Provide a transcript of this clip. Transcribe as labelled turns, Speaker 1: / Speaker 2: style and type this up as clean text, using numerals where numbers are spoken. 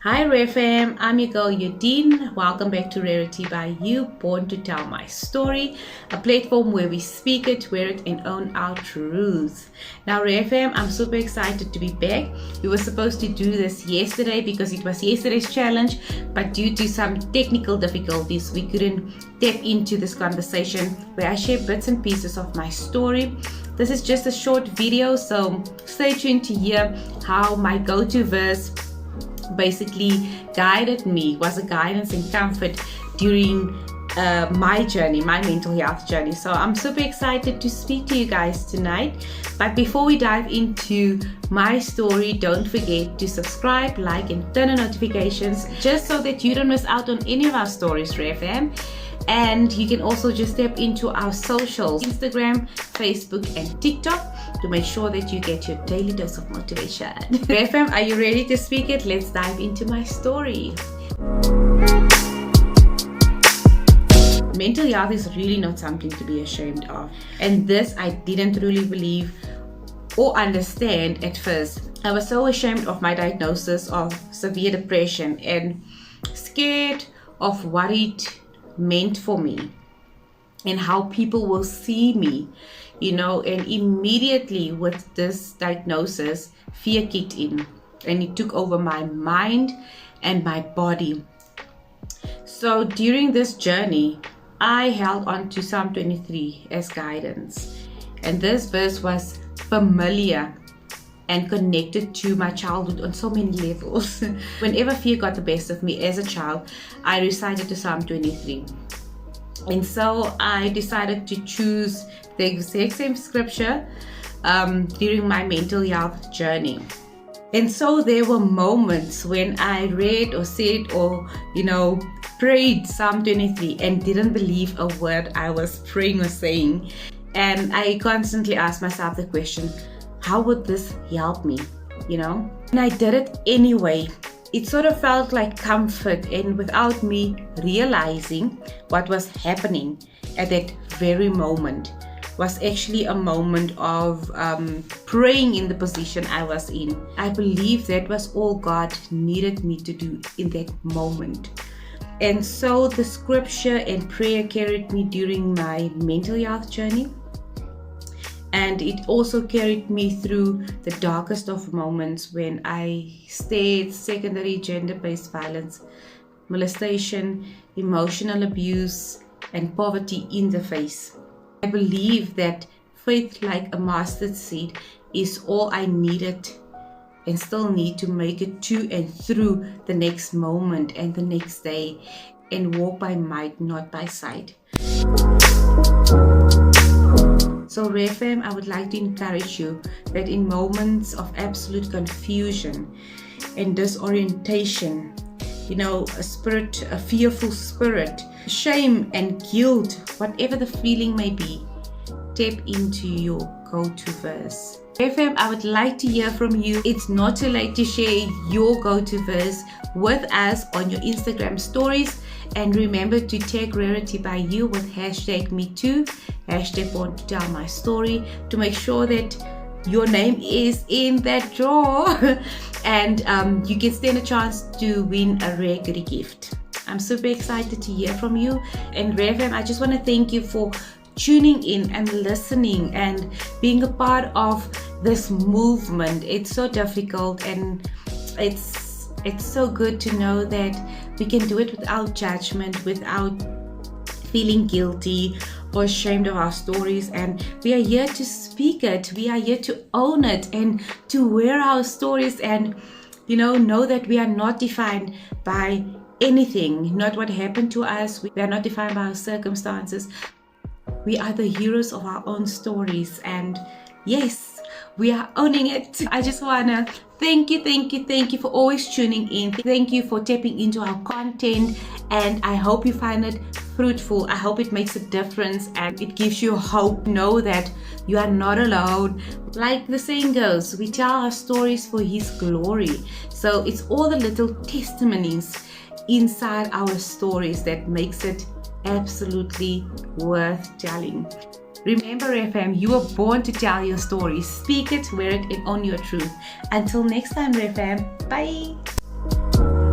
Speaker 1: Hi RareFam, I'm your girl Yadine. Welcome back to Rarity by You, born to tell my story, a platform where we speak it, wear it, and own our truth. Now RareFam, I'm super excited to be back. We were supposed to do this yesterday because it was yesterday's challenge, but due to some technical difficulties, we couldn't tap into this conversation where I share bits and pieces of my story. This is just a short video, so stay tuned to hear how my go-to verse basically guided me, was a guidance and comfort during my journey, my mental health journey. So I'm super excited to speak to you guys tonight. But before we dive into my story, don't forget to subscribe, like, and turn on notifications just so that you don't miss out on any of our stories, RareFam. And you can also just step into our socials, Instagram, Facebook, and TikTok, to make sure that you get your daily dose of motivation. RareFam, are you ready to speak it? Let's dive into my story. Mental health is really not something to be ashamed of. And this I didn't really believe or understand at first. I was so ashamed of my diagnosis of severe depression and scared of what it meant for me and how people will see me, and immediately with this diagnosis, fear kicked in and it took over my mind and my body. So during this journey, I held on to Psalm 23 as guidance, and this verse was familiar and connected to my childhood on so many levels. Whenever fear got the best of me as a child, I recited to Psalm 23. And so I decided to choose the exact same scripture during my mental health journey. And so there were moments when I read or said or, prayed Psalm 23 and didn't believe a word I was praying or saying. And I constantly asked myself the question, how would this help me? And I did it anyway. It sort of felt like comfort, and without me realizing what was happening at that very moment was actually a moment of praying in the position I was in. I believe that was all God needed me to do in that moment. And so the scripture and prayer carried me during my mental health journey. And it also carried me through the darkest of moments when I stared secondary gender-based violence, molestation, emotional abuse, and poverty in the face. I believe that faith like a mustard seed is all I needed and still need to make it to and through the next moment and the next day, and walk by might, not by sight. So RareFam, I would like to encourage you that in moments of absolute confusion and disorientation, a fearful spirit, shame and guilt, whatever the feeling may be, tap into your go-to verse. RareFam, I would like to hear from you. It's not too late to share your go-to verse with us on your Instagram stories. And remember to tag RaritybyU with #MeToo, #born to tell my story, to make sure that your name is in that draw. And you can stand a chance to win a RareGoodieGift. I'm super excited to hear from you. And RareFam, I just want to thank you for tuning in and listening and being a part of this movement. It's so difficult, and it's so good to know that we can do it without judgment, without feeling guilty or ashamed of our stories. And we are here to speak it. We are here to own it and to wear our stories and, know that we are not defined by anything, not what happened to us. We are not defined by our circumstances. We are the heroes of our own stories. And yes, we are owning it. I just want to thank you for always tuning in. Thank you for tapping into our content, and I hope you find it fruitful. I hope it makes a difference and it gives you hope. Know that you are not alone. Like the saying goes, we tell our stories for His glory. So it's all the little testimonies inside our stories that makes it absolutely worth telling. Remember, RareFam, you were born to tell your story. Speak it, wear it, and own your truth. Until next time, RareFam. Bye.